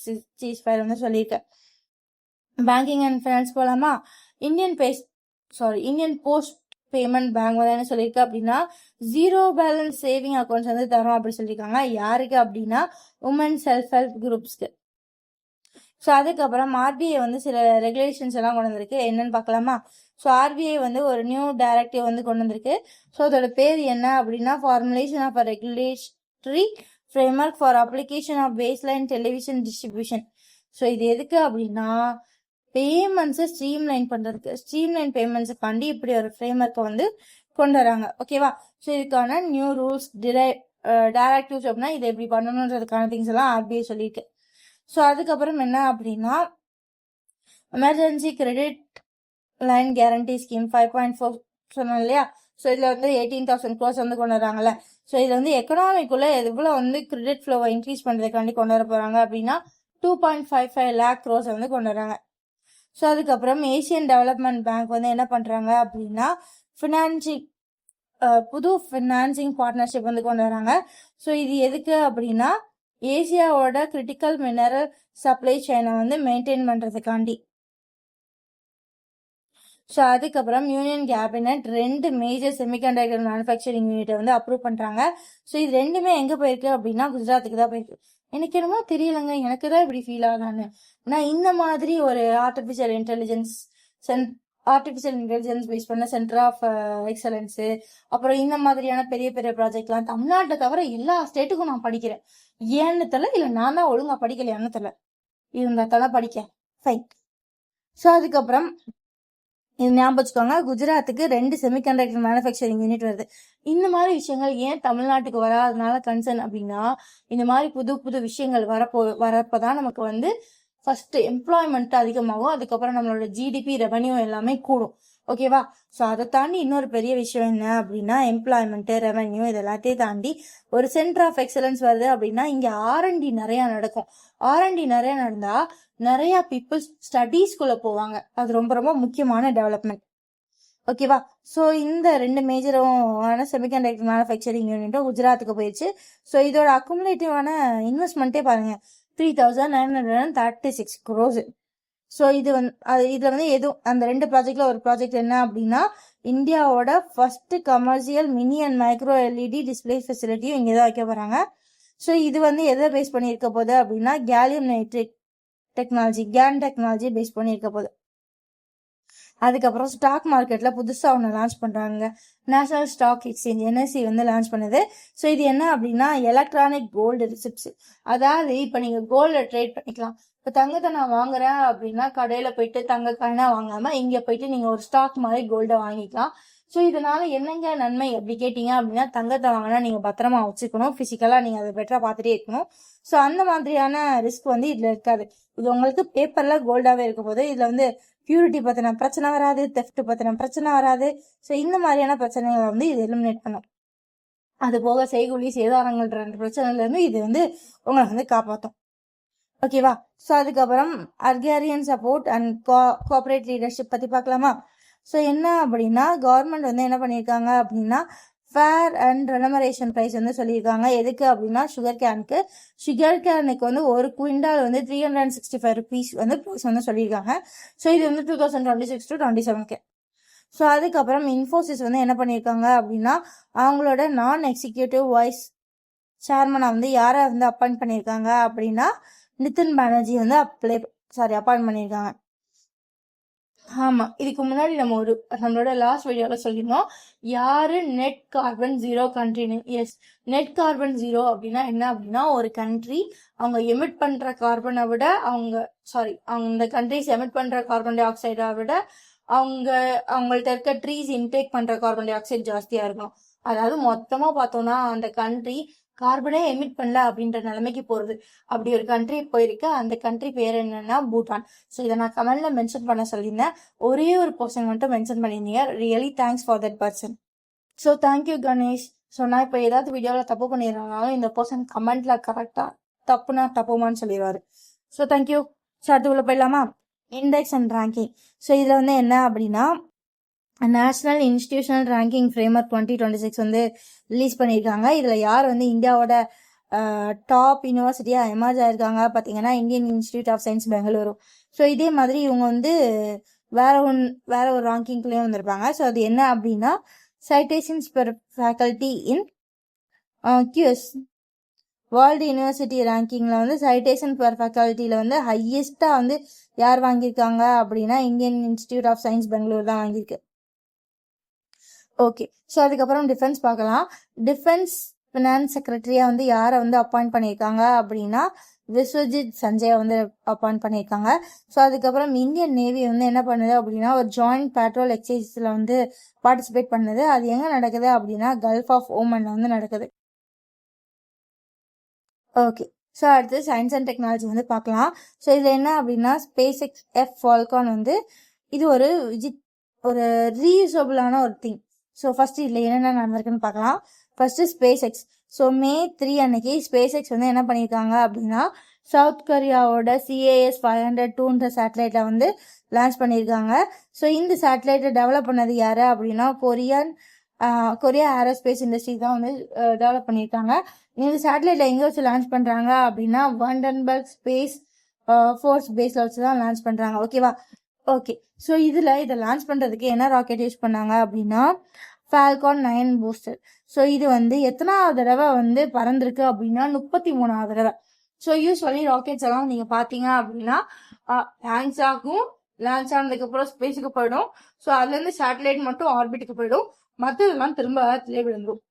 சீஸ் ஃபயர் வந்து சொல்லியிருக்கு. பேங்கிங் அண்ட் ஃபைனான்ஸ் போகலாமா? இந்தியன் போஸ்ட் பேமெண்ட் பேங்க் வந்து என்ன சொல்லியிருக்கு அப்படின்னா 0 பேலன்ஸ் சேவிங் அக்கௌண்ட்ஸ் வந்து தரோம் அப்படி சொல்லியிருக்காங்க. யாருக்கு அப்படின்னா உமன் செல்ஃப் ஹெல்ப் குரூப்ஸ்க்கு. ஸோ அதுக்கப்புறம் ஆர்பிஐ வந்து சில ரெகுலேஷன்ஸ் எல்லாம் கொண்டு வந்திருக்கு. என்னன்னு பார்க்கலாமா? ஸோ ஆர்பிஐ வந்து ஒரு நியூ டைரக்டிவ் வந்து கொண்டு வந்திருக்கு. ஸோ அதோட பேர் என்ன அப்படின்னா formulation of a regulatory framework for application of baseline television distribution. So இது எதுக்கு அப்படின்னா பேமெண்ட்ஸை ஸ்ட்ரீம்லைன் பண்ணுறதுக்கு, ஸ்ட்ரீம்லைன் பேமெண்ட்ஸுக்காண்டி இப்படி ஒரு ஃப்ரேம்வொர்க்கை வந்து கொண்டு வராங்க. ஓகேவா. ஸோ இதுக்கான நியூ ரூல்ஸ் டைரக்டிவ்ஸ் அப்படின்னா இதை எப்படி பண்ணணுன்றதுக்கான திங்ஸ் எல்லாம் ஆர்பிஐ சொல்லியிருக்கு. ஸோ அதுக்கப்புறம் என்ன அப்படின்னா emergency credit line guarantee scheme 5.4 சொன்னோம் இல்லையா. ஸோ இதில் வந்து 18,000 crores வந்து கொண்டு வராங்கல்ல. ஸோ இதில் வந்து எக்கனாமிக்குள்ளே எவ்வளோ வந்து கிரெடிட் ஃப்ளோவை இன்க்ரீஸ் பண்ணுறதுக்காண்டி கொண்டு வர போகிறாங்க அப்படின்னா 2.55 lakh crores வந்து கொண்டு வராங்க. ஸோ அதுக்கப்புறம் ஏசியன் டெவலப்மெண்ட் பேங்க் வந்து என்ன பண்ணுறாங்க அப்படின்னா புது ஃபினான்சிங் பார்ட்னர்ஷிப் வந்து கொண்டு வராங்க. ஸோ இது எதுக்கு அப்படின்னா ஏசியாவோட கிரிட்டிக்கல் மினரல் சப்ளை செயினை வந்து மெயின்டைன் பண்ணுறதுக்காண்டி. ஸோ அதுக்கப்புறம் union cabinet 2 major semiconductor manufacturing யூனிட்டை வந்து அப்ரூவ் பண்ணுறாங்க. ஸோ இது ரெண்டுமே எங்கே போயிருக்கு அப்படின்னா குஜராத்துக்கு தான் போயிருக்கு. எனக்கு என்னமோ தெரியலங்க, எனக்கு தான் இப்படி ஃபீல் ஆகுதான்னு. நான் இந்த மாதிரி ஒரு ஆர்டிஃபிஷியல் இன்டெலிஜென்ஸ் பேஸ் பண்ண சென்டர் ஆஃப் எக்ஸலன்ஸு, அப்புறம் இந்த மாதிரியான பெரிய பெரிய ப்ராஜெக்ட்லாம் தமிழ்நாட்டை தவிர எல்லா ஸ்டேட்டுக்கும் நான் படிக்கிறேன். ஏன்னு தெரியல, இல்லை நான் தான் ஒழுங்காக படிக்கலையான்னு தெரியல, இருந்தால் தானே படிக்க ஃபைன். ஸோ அதுக்கப்புறம் இது ஞாபகம் வச்சுக்கோங்க, குஜராத்துக்கு 2 செமிகண்டக்டர் மேனுஃபேக்சரிங் யூனிட் வருது. இந்த மாதிரி விஷயங்கள் ஏன் தமிழ்நாட்டுக்கு வராதனால கன்சர்ன் அப்படின்னா, இந்த மாதிரி புது புது விஷயங்கள் வரப்பதான் நமக்கு வந்து ஃபர்ஸ்ட் எம்ப்ளாய்மெண்ட் அதிகமாகும், அதுக்கப்புறம் நம்மளோட ஜிடிபி ரெவன்யூ எல்லாமே கூடும். ஓகேவா? ஸோ அதை தாண்டி இன்னொரு பெரிய விஷயம் என்ன அப்படின்னா எம்ப்ளாய்மெண்ட்டு ரெவன்யூ இது எல்லாத்தையும் தாண்டி ஒரு சென்டர் ஆஃப் எக்ஸலன்ஸ் வருது அப்படின்னா இங்கே ஆர்என்டி நிறையா நடக்கும். ஆர்என்டி நிறையா நடந்தால் நிறையா பீப்புள்ஸ் ஸ்டடீஸ்குள்ளே போவாங்க. அது ரொம்ப ரொம்ப முக்கியமான டெவலப்மெண்ட். ஓகேவா? ஸோ இந்த 2 மேஜரான செமிகண்டக்டர் மேனுஃபேக்சரிங் யூனிட்டும் குஜராத்துக்கு போயிடுச்சு. ஸோ இதோட அக்குமுலேட்டிவான இன்வெஸ்ட்மெண்ட்டே பாருங்க 3,936 crores. ஸோ இதில் வந்து எதுவும் அந்த 2 ப்ராஜெக்ட்ல ஒரு ப்ராஜெக்ட் என்ன அப்படின்னா இந்தியாவோட first commercial mini and micro LED display ஃபெசிலிட்டியும் இங்கே தான் வைக்க போகிறாங்க. ஸோ இது வந்து எதை பேஸ் பண்ணியிருக்க போகுது அப்படின்னா gallium nitrate technology, GaN technology base பண்ணியிருக்க போகுது. அதுக்கப்புறம் ஸ்டாக் மார்க்கெட்டில் புதுசாக ஒன்று லான்ச் பண்ணுறாங்க, நேஷனல் ஸ்டாக் எக்ஸ்சேஞ்ச் என்எஸ்சி வந்து லான்ச் பண்ணுது. ஸோ இது என்ன அப்படின்னா எலக்ட்ரானிக் கோல்டு ரிசிப்ட்ஸ். அதாவது இப்போ நீங்கள் கோல்டை ட்ரேட் பண்ணிக்கலாம். இப்போ தங்கத்தை நான் வாங்குறேன் அப்படின்னா கடையில் போயிட்டு தங்க காயினா வாங்காமல் இங்கே போயிட்டு நீங்கள் ஒரு ஸ்டாக் மாதிரி கோல்டை வாங்கிக்கலாம். ஸோ இதனால என்னங்க நன்மை அப்படி கேட்டீங்க அப்படின்னா தங்கத்தை வாங்கினா நீங்கள் பத்திரமா வச்சுக்கணும், ஃபிசிக்கலாக நீங்கள் அதை பெட்டராக பார்த்துட்டே இருக்கணும். ஸோ அந்த மாதிரியான ரிஸ்க் வந்து இதில் இருக்காது. இது உங்களுக்கு பேப்பரில் கோல்டாகவே இருக்க போது இதில் வந்து பியூரிட்டி பற்றின பிரச்சனை வராது, தெஃப்ட் பற்றின பிரச்சனை வராது. ஸோ இந்த மாதிரியான பிரச்சனைகளை வந்து இது எலிமினேட் பண்ணும். அது போக செய்கூலி சேதாரங்கள்ன்ற 2 பிரச்சனையிலேருந்து இது வந்து உங்களை வந்து காப்பாற்றும். ஓகேவா? ஸோ அதுக்கப்புறம் அல்கேரியன் சப்போர்ட் அண்ட் கோஆப்ரேட் லீடர்ஷிப் பற்றி பார்க்கலாமா? ஸோ என்ன அப்படின்னா கவர்மெண்ட் வந்து என்ன பண்ணியிருக்காங்க அப்படின்னா ஃபேர் அண்ட் ரெனமரேஷன் ப்ரைஸ் வந்து சொல்லியிருக்காங்க. எதுக்கு அப்படின்னா சுகர் கேனுக்கு வந்து ஒரு குவிண்டால் வந்து 365 rupees வந்து ப்ரைஸ் வந்து சொல்லியிருக்காங்க. ஸோ இது வந்து 2026 to 27. ஸோ அதுக்கப்புறம் இன்ஃபோசிஸ் வந்து என்ன பண்ணியிருக்காங்க அப்படின்னா அவங்களோட நான் எக்ஸிக்யூட்டிவ் வைஸ் சேர்மனாக வந்து யாரை வந்து அப்பாயிண்ட் பண்ணியிருக்காங்க அப்படின்னா நிதின் பானர்ஜி வந்து அப்பாயிண்ட் பண்ணியிருக்காங்க. ஆமாம், இதுக்கு முன்னாடி நம்மளோட லாஸ்ட் வீடியோவில் சொல்லியிருந்தோம் யாரு நெட் கார்பன் ஜீரோ கண்ட்ரின்னு. எஸ், நெட் கார்பன் ஜீரோ அப்படின்னா என்ன அப்படின்னா ஒரு கண்ட்ரி அவங்க எமிட் பண்ணுற கார்பனை விட அவங்க இந்த கண்ட்ரிஸ் எமிட் பண்ணுற கார்பன் டை ஆக்சைடை விட அவங்கள்ட்ட இருக்க ட்ரீஸ் இன்டேக் பண்ணுற கார்பன் டை ஆக்சைடு ஜாஸ்தியாக இருக்கும். அதாவது மொத்தமாக பார்த்தோம்னா அந்த கண்ட்ரி கார்பனே எமிட் பண்ணல அப்படின்ற நிலைமைக்கு போகிறது. அப்படி ஒரு கண்ட்ரி போயிருக்கு. அந்த கண்ட்ரி பேர் என்னன்னா பூட்டான். ஸோ இதை நான் கமெண்ட்ல மென்ஷன் பண்ண சொல்லியிருந்தேன். ஒரே ஒரு பர்சன் மட்டும் மென்ஷன் பண்ணியிருந்தீங்க. Really thanks for that person. So thank you Ganesh. So நான் இப்போ ஏதாவது வீடியோவில் தப்பு பண்ணிடுறனாலும் இந்த பர்சன் கமெண்ட்ல கரெக்டாக தப்புமான்னு சொல்லிடுவாரு. So thank you. ஸோ அடுத்துக்குள்ள போயிடலாமா? Index and ranking. ஸோ இதில் வந்து என்ன அப்படின்னா நேஷனல் இன்ஸ்டிடியூஷனல் ரேங்கிங் ஃப்ரேம்வொர்க் 2026 வந்து ரிலீஸ் பண்ணியிருக்காங்க. இதில் யார் வந்து இந்தியாவோட டாப் யூனிவர்சிட்டியாக எமர்ஜ் ஆயிருக்காங்க பார்த்தீங்கன்னா Indian institute of science Bengaluru. So இதே மாதிரி இவங்க வந்து வேற ஒரு ரேங்கிங்லேயும் வந்திருப்பாங்க. ஸோ அது என்ன அப்படின்னா சைட்டேஷன்ஸ் பெர் ஃபேக்கல்ட்டி இன் கியூஎஸ் வேர்ல்டு யூனிவர்சிட்டி ரேங்கிங்கில் வந்து சைட்டேஷன் பெர் ஃபேக்கல்ட்டியில் வந்து ஹையஸ்ட்டாக வந்து யார் வாங்கியிருக்காங்க அப்படின்னா Indian institute of science Bangalore தான் வாங்கியிருக்கு. ஓகே. ஸோ அதுக்கப்புறம் டிஃபென்ஸ் பார்க்கலாம். டிஃபென்ஸ் ஃபினான்ஸ் செக்ரட்டரியாக வந்து யாரை வந்து அப்பாயிண்ட் பண்ணியிருக்காங்க அப்படின்னா விஸ்வஜித் சஞ்சயை வந்து அப்பாயிண்ட் பண்ணியிருக்காங்க. ஸோ அதுக்கப்புறம் இந்தியன் நேவி வந்து என்ன பண்ணுது அப்படின்னா ஒரு ஜாயிண்ட் பேட்ரோல் எக்ஸசைஸில் வந்து பார்ட்டிசிபேட் பண்ணுது. அது எங்கே நடக்குது அப்படின்னா கல்ஃப் ஆஃப் ஓமனில் வந்து நடக்குது. ஓகே. ஸோ அடுத்து சயின்ஸ் அண்ட் டெக்னாலஜி வந்து பார்க்கலாம். ஸோ இதில் என்ன அப்படின்னா ஸ்பேஸ் எக்ஸ் ஃபால்கான் வந்து இது ஒரு ரீயூசபிளான ஒரு திங். ஸோ ஃபர்ஸ்ட் இதில் என்னென்ன நடந்திருக்குன்னு பார்க்கலாம். First space X. So May 3 அன்னைக்கு ஸ்பேஸ் எக்ஸ் வந்து என்ன பண்ணியிருக்காங்க அப்படின்னா சவுத் கொரியாவோட CAS-502ன்ற சேட்டலைட்டை வந்து லான்ச் பண்ணியிருக்காங்க. ஸோ இந்த சேட்டலைட்டை டெவலப் பண்ணது யாரு அப்படின்னா கொரியா ஏரோஸ்பேஸ் இண்டஸ்ட்ரி தான் வந்து டெவலப் பண்ணியிருக்காங்க. இந்த சேட்டலைட்டை எங்கே வச்சு லான்ச் பண்ணுறாங்க அப்படின்னா வண்டன்பர்க் ஸ்பேஸ் ஃபோர்ஸ் பேஸில் வச்சு தான் லான்ச் பண்ணுறாங்க. ஓகேவா? ஓகே. ஸோ இதை லான்ச் பண்ணுறதுக்கு என்ன ராக்கெட் யூஸ் பண்ணாங்க அப்படின்னா Falcon 9 பூஸ்டர். ஸோ இது வந்து எத்தனாவது தடவை வந்து பறந்துருக்கு அப்படின்னா 33வது தடவை. ஸோ யூஸ்வலி ராக்கெட்ஸ் எல்லாம் நீங்கள் பார்த்தீங்க அப்படின்னா லான்ச் ஆனதுக்கப்புறம் ஸ்பேஸுக்கு போயிடும். ஸோ அதுலேருந்து சேட்டலைட் மட்டும் ஆர்பிட்டுக்கு போயிடும், மற்றதெல்லாம் திரும்ப அர்த்லேயே விழுந்துடும்.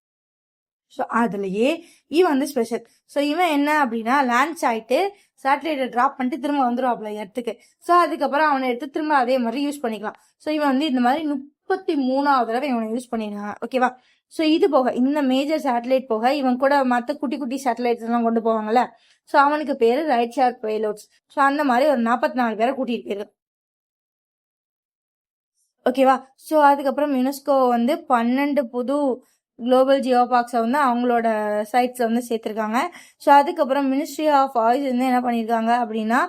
ஸோ அதுலயே இவன் வந்து ஸ்பெஷல். ஸோ இவன் என்ன அப்படின்னா லான்ச் ஆயிட்டு சேட்டலைட்டை ட்ராப் பண்ணிட்டு திரும்ப வந்துடுவாப்ல இடத்துக்கு. ஸோ அதுக்கப்புறம் அவனை எடுத்து திரும்ப அதே மாதிரி யூஸ் பண்ணிக்கலாம். ஸோ இவன் வந்து இந்த மாதிரி 33வது தடவை இவனை யூஸ் பண்ணிருக்காங்க. ஓகேவா? ஸோ இது போக இந்த மேஜர் சேட்டலைட் போக இவன் கூட மற்ற குட்டி குட்டி சேட்டலைட்ஸ் எல்லாம் கொண்டு போவாங்கல்ல, ஸோ அவனுக்கு பேரு ரைட் ஷேர் பேலோட்ஸ். ஸோ அந்த மாதிரி ஒரு 44 பேரை கூட்டிட்டு போயிருக்கு. ஓகேவா? ஸோ அதுக்கப்புறம் யுனெஸ்கோ வந்து 12 புது குளோபல் ஜியோ பார்க்ஸை வந்து அவங்களோட சைட்ஸில் வந்து சேர்த்துருக்காங்க. ஸோ அதுக்கப்புறம் மினிஸ்ட்ரி ஆஃப் ஆயில்ஸ் வந்து என்ன பண்ணியிருக்காங்க அப்படின்னா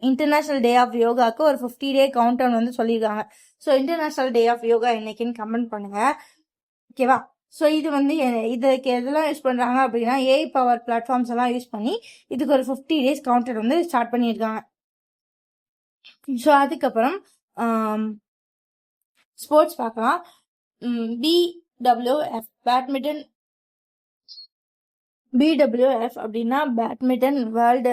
இன்டர்நேஷனல் டே ஆஃப் யோகாக்கு ஒரு 50 டே கவுண்ட் டவுன் வந்து சொல்லியிருக்காங்க. So international day of yoga என்னைக்குன்னு கமெண்ட் பண்ணுங்க. ஓகேவா? ஸோ இது வந்து இதுக்கு எதெல்லாம் யூஸ் பண்ணுறாங்க அப்படின்னா ஏஐ பவர் பிளாட்ஃபார்ம்ஸ் எல்லாம் யூஸ் பண்ணி இதுக்கு ஒரு 50 டேஸ் கவுண்டர் வந்து ஸ்டார்ட் பண்ணியிருக்காங்க. ஸோ அதுக்கப்புறம் ஸ்போர்ட்ஸ் பார்க்கலாம். பிடபிள்யூஎஃப் அப்படின்னா பேட்மிண்டன் வேர்ல்டு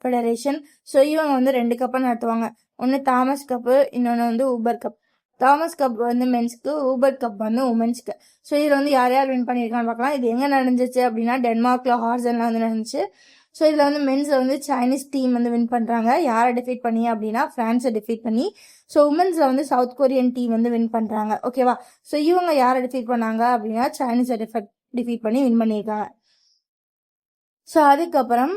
ஃபெடரேஷன். ஸோ இவங்க வந்து 2 கப்பை நடத்துவாங்க. ஒன்று தாமஸ் கப்பு, இன்னொன்று வந்து ஊபர் கப். தாமஸ் கப் வந்து மென்ஸ்க்கு, ஊபர் கப் வந்து உமன்ஸ்க்கு. ஸோ இதில் வந்து யார் யார் வின் பண்ணியிருக்கான்னு பார்க்கலாம். இது எங்கே நடந்துச்சு அப்படின்னா டென்மார்க்ல ஹார்சன்ல வந்து நடந்துச்சு. ஸோ இதில் வந்து மென்ஸில் வந்து சைனீஸ் டீம் வந்து வின் பண்ணுறாங்க. யாரை டிஃபீட் பண்ணி அப்படின்னா ஃப்ரான்ஸை டிஃபீட் பண்ணி. ஸோ உமன்ஸில் வந்து சவுத் கொரியன் டீம் வந்து வின் பண்ணுறாங்க. ஓகேவா? ஸோ இவங்க யாரை டிஃபீட் பண்ணாங்க அப்படின்னா சைனீஸை டிஃபீட் பண்ணி வின் பண்ணியிருக்காங்க. ஸோ அதுக்கப்புறம்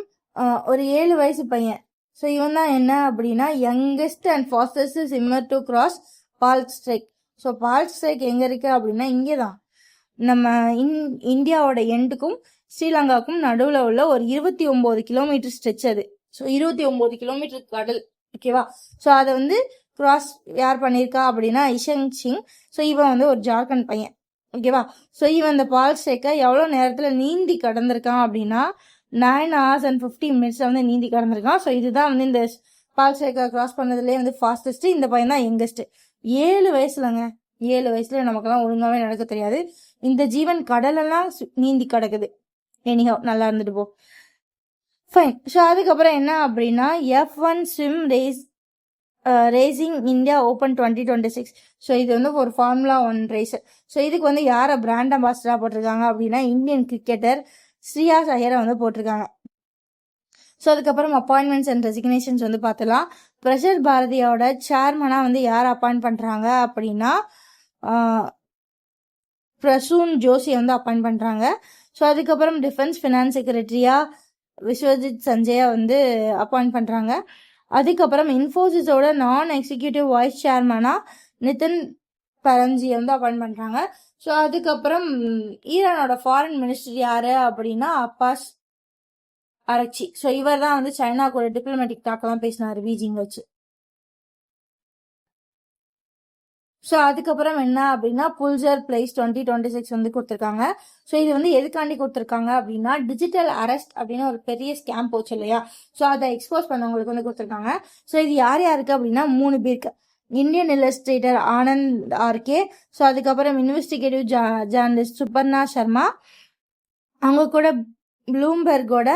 ஒரு 7 வயசு பையன். ஸோ இவன் தான் என்ன அப்படின்னா youngest and fastest swimmer to cross fault strike. So fault strike எங்கே இருக்கு அப்படின்னா இங்கே தான் நம்ம இந்தியாவோட எண்டுக்கும் ஸ்ரீலங்காவுக்கும் நடுவில் உள்ள ஒரு 29 கிலோமீட்டர் ஸ்ட்ரெச் அது. ஸோ 29 கிலோமீட்டர் கடல். ஓகேவா? ஸோ அதை வந்து கிராஸ் யார் பண்ணியிருக்கா அப்படின்னா இஷங் சிங். ஸோ இவன் வந்து ஒரு ஜார்க்கண்ட் பையன். ஓகேவா? ஸோ இவன் இந்த பால் ஸ்ட்ரைக்கை எவ்வளோ நேரத்தில் நீந்தி கடந்திருக்கான் அப்படின்னா 9 hours and 50 minutes வந்து நீந்தி கடந்திருக்கான். ஸோ இதுதான் வந்து இந்த பால் ஸ்ட்ரைக்கை கிராஸ் பண்ணதுலேயே வந்து ஃபாஸ்டஸ்ட். இந்த பையன் தான் யங்கஸ்ட். 7 வயசுலங்க. 7 வயசுல நமக்கெல்லாம் ஒழுங்காவே நடக்க தெரியாது. இந்த ஜீவன் கடலெல்லாம் நீந்தி கிடக்குது. எனிஹோ நல்லா இருந்துட்டு போ. ஃபைன். ஸோ அதுக்கப்புறம் என்ன அப்படின்னா F1 swim racing India open 2026. So இது வந்து ஒரு ஃபார்முலா 1 ரேஸ். ஸோ இதுக்கு வந்து யாரை பிராண்ட் அம்பாசிடராக போட்டிருக்காங்க அப்படின்னா இந்தியன் கிரிக்கெட்டர் ஸ்ரேயாஸ் ஐயரை வந்து போட்டிருக்காங்க. ஸோ அதுக்கப்புறம் அப்பாயின்மெண்ட்ஸ் அண்ட் ரெசிக்னேஷன்ஸ் வந்து பார்த்துலாம். பிரசார் பாரதியோட சேர்மனாக வந்து யார் அப்பாயிண்ட் பண்ணுறாங்க அப்படின்னா பிரசூன் ஜோஷி வந்து அப்பாயிண்ட் பண்ணுறாங்க. ஸோ அதுக்கப்புறம் டிஃபென்ஸ் ஃபினான்ஸ் செக்ரட்டரியாக விஸ்வஜித் சஞ்சயா வந்து அப்பாயிண்ட் பண்ணுறாங்க. அதுக்கப்புறம் இன்ஃபோசிஸோட நான் எக்ஸிக்யூட்டிவ் வைஸ் சேர்மனாக நிதின் பரம்ஜி வந்து அப்பாயிண்ட் பண்ணுறாங்க. ஸோ அதுக்கப்புறம் ஈரானோட ஃபாரின் மினிஸ்டர் யாரு அப்படின்னா அப்பாஸ் அரக்சி. ஸோ இவர் தான் வந்து சைனா கூட டிப்ளமேட்டிக் டாக்கெல்லாம் பேசினாரு பீஜிங் வச்சு. ஸோ அதுக்கப்புறம் என்ன அப்படின்னா புல்சர் பிளேஸ் 2026 வந்து கொடுத்துருக்காங்க. ஸோ இது வந்து எதுக்காண்டி கொடுத்துருக்காங்க அப்படின்னா டிஜிட்டல் அரெஸ்ட் அப்படின்னு ஒரு பெரிய ஸ்கேம் போச்சு இல்லையா, ஸோ அதை எக்ஸ்போஸ் பண்ணவங்களுக்கு வந்து கொடுத்துருக்காங்க. ஸோ இது யார் யாருக்கு அப்படின்னா 3 பேருக்கு. Indian illustrator Anand RK, so அதுக்கப்புறம் இன்வெஸ்டிகேட்டிவ் ஜேர்னலிஸ்ட் சுபர்ணா சர்மா, அவங்க கூட ப்ளூம்பெர்கோட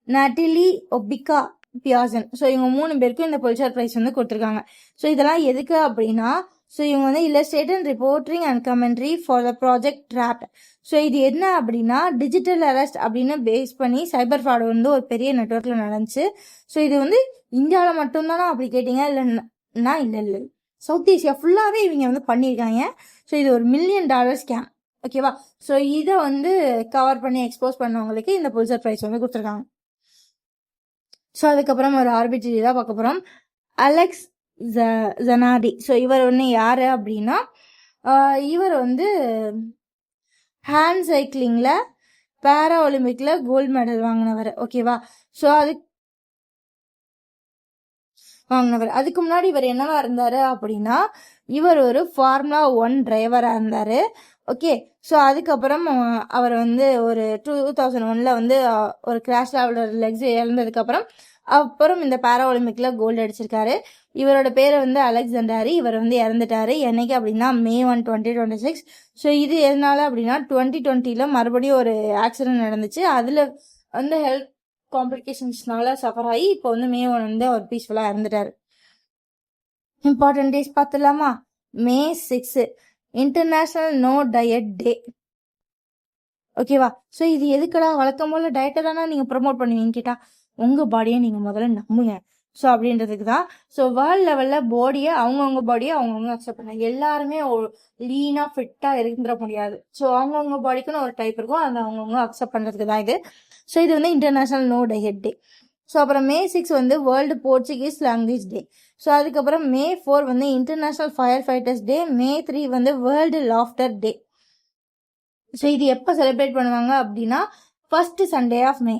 நட்டிலி ஒபிகா பியாசன். ஸோ இவங்க 3 பேருக்கும் இந்த புல்சர் பிரைஸ் வந்து கொடுத்துருக்காங்க. ஸோ இதெல்லாம் எதுக்கு அப்படின்னா ஸோ இவங்க வந்து illustrator reporting and commentary for the project dropped. So இது என்ன அப்படின்னா டிஜிட்டல் அரெஸ்ட் அப்படின்னு பேஸ் பண்ணி சைபர் ஃப்ராட் வந்து ஒரு பெரிய நெட்ஒர்க்கில் நடந்துச்சு. ஸோ இது வந்து இந்தியாவில் மட்டும்தானா அப்படி கேட்டிங்க இல்லைன்னா இல்லை சவுத் ஏஷியா ஃபுல்லாகவே இவங்க வந்து பண்ணியிருக்காங்க. ஸோ இது ஒரு $1 million ஸ்கேம். ஓகேவா? ஸோ இதை வந்து கவர் பண்ணி எக்ஸ்போஸ் பண்ணவங்களுக்கு இந்த புல்சர் ப்ரைஸ் வந்து கொடுத்துருக்காங்க. ஸோ அதுக்கப்புறம் ஒரு ஆர்பிட்ரி தான் பார்க்க போகிறோம். அலெக்ஸ் ஜனாடி. ஸோ இவர் ஒன்று யார் அப்படின்னா இவர் வந்து ஹேண்ட் சைக்கிளிங்கில் பேரா ஒலிம்பிக்கில் கோல்டு மெடல் வாங்கினவர். ஓகேவா? ஸோ அதுக்கு முன்னாடி இவர் என்னவா இருந்தாரு அப்படின்னா இவர் ஒரு ஃபார்முலா 1 டிரைவராக இருந்தார். ஓகே. ஸோ அதுக்கப்புறம் அவர் வந்து ஒரு 2001 வந்து ஒரு கிராஷ் அவரோட லெக்ஸ் இழந்ததுக்கப்புறம் இந்த பேரா ஒலிம்பிக்கில் கோல்டு அடிச்சிருக்காரு. இவரோட பேர் வந்து அலெக்சாண்டரி. இவர் வந்து இறந்துட்டாரு. என்னைக்கு அப்படின்னா May 1, 2026. ஸோ இது எதனால அப்படின்னா 2020 மறுபடியும் ஒரு ஆக்சிடென்ட் நடந்துச்சு. அதில் வந்து ஹெல்த் காம்ப்ளிகேஷன்ஸ்னால சஃபர் ஆகி இப்போ வந்து May 1 வந்து அவர் பீஸ்ஃபுல்லாக இறந்துட்டாரு. இம்பார்ட்டன்ட் டேஸ் பார்த்துலாமா? May 6 international no diet day. ஓகேவா? ஸோ இது எதுக்கடா? வழக்கம் போல் டயட்டை தானே நீங்கள் ப்ரொமோட் பண்ணுவீங்கன்னு கேட்டால் உங்கள் பாடியை நீங்கள் முதல்ல நம்புங்க. ஸோ அப்படின்றதுக்கு தான். ஸோ வேர்ல்ட் லெவலில் பாடியை அவங்கவுங்க அக்செப்ட் பண்ணாங்க. எல்லாருமே லீனாக ஃபிட்டாக இருந்துட முடியாது. ஸோ அவங்கவுங்க பாடிக்குன்னு ஒரு டைப் இருக்கும். அதை அவங்கவுங்க அக்செப்ட் பண்ணுறதுக்கு தான் இது. ஸோ இது வந்து இன்டர்நேஷனல் நோ டயட் டே. ஸோ அப்புறம் May 6 வந்து world Portuguese language day. So அதுக்கப்புறம் May 4 வந்து இன்டர்நேஷனல் ஃபயர் ஃபைட்டர்ஸ் டே. May 3 வந்து வேர்ல்டு லாஃப்டர் டே. ஸோ இது எப்போ செலிப்ரேட் பண்ணுவாங்க அப்படின்னா first Sunday of May.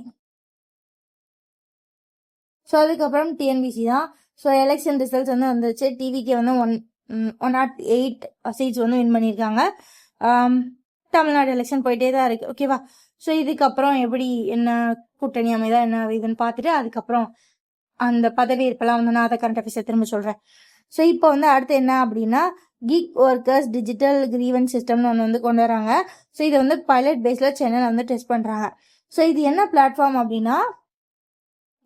So அதுக்கப்புறம் டிஎன்பிசி தான். ஸோ எலெக்ஷன் ரிசல்ட்ஸ் வந்து வந்துச்சு. டிவிக்கு வந்து 108 சீட்ஸ் வந்து வின் பண்ணியிருக்காங்க. தமிழ்நாடு எலெக்ஷன் போயிட்டே தான் இருக்கு. ஓகேவா? ஸோ இதுக்கப்புறம் எப்படி என்ன கூட்டணி அமைதா என்ன இதுன்னு பார்த்துட்டு அதுக்கப்புறம் அந்த பதவியேற்பெல்லாம் வந்து நான் அதை கரண்ட் அஃபேர்ஸை திரும்ப சொல்கிறேன். ஸோ இப்போ வந்து அடுத்து என்ன அப்படின்னா கிக் ஒர்க்கர்ஸ் டிஜிட்டல் கிரீவன்ஸ் சிஸ்டம்னு ஒன்று வந்து கொண்டு வராங்க. ஸோ இதை வந்து பைலட் பேஸில் சென்னையில் வந்து டெஸ்ட் பண்ணுறாங்க. ஸோ இது என்ன பிளாட்ஃபார்ம் அப்படின்னா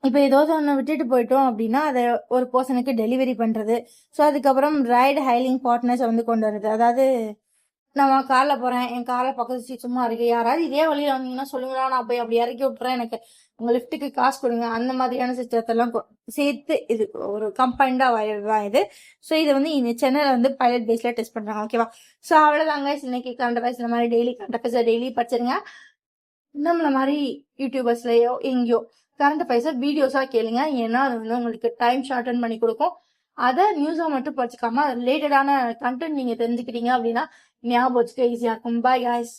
இப்போ ஏதாவது ஒன்று விட்டுட்டு போயிட்டோம் அப்படின்னா அதை ஒரு பர்சனுக்கு டெலிவரி பண்ணுறது. ஸோ அதுக்கப்புறம் ரைடு ஹைலிங் பார்ட்னர்ஸை வந்து கொண்டு வருது. அதாவது நான் காரில் போகிறேன், என் காரில் பக்கத்து சீட் சும்மா இருக்கு, யாராவது இதே வழியில் வந்தீங்கன்னா சொல்லுங்களா, நான் போய் அப்படி இறக்கி விட்டுறேன், எனக்கு உங்கள் லிஃப்ட்டுக்கு காசு கொடுங்க, அந்த மாதிரியான சிஸ்டத்தெல்லாம் சேர்த்து இது ஒரு கம்பைண்டாக வர்றது தான் இது. ஸோ இது வந்து இந்த சென்னையில் வந்து பைலட் பேஸில் டெஸ்ட் பண்ணுறாங்க. ஓகேவா? ஸோ அவ்வளோதாங்க இன்னைக்கு கரண்ட் அஃபேர்ஸ். இந்த மாதிரி டெய்லி கரண்ட் அஃபேர்ஸை டெய்லி படிச்சிருங்க. நம்மள மாதிரி யூடியூபர்ஸ்லையோ எங்கேயோ கரண்ட் அஃபேர்ஸை வீடியோஸாக கேளுங்க. ஏன்னா அது வந்து உங்களுக்கு டைம் ஷார்டன் பண்ணி கொடுக்கும். அதை நியூஸாக மட்டும் படிச்சுக்காம ரிலேட்டடான கண்டென்ட் நீங்கள் தெரிஞ்சுக்கிட்டீங்க அப்படின்னா ஞாபகம் வச்சுக்க ஈஸியாக இருக்கும். Bye guys.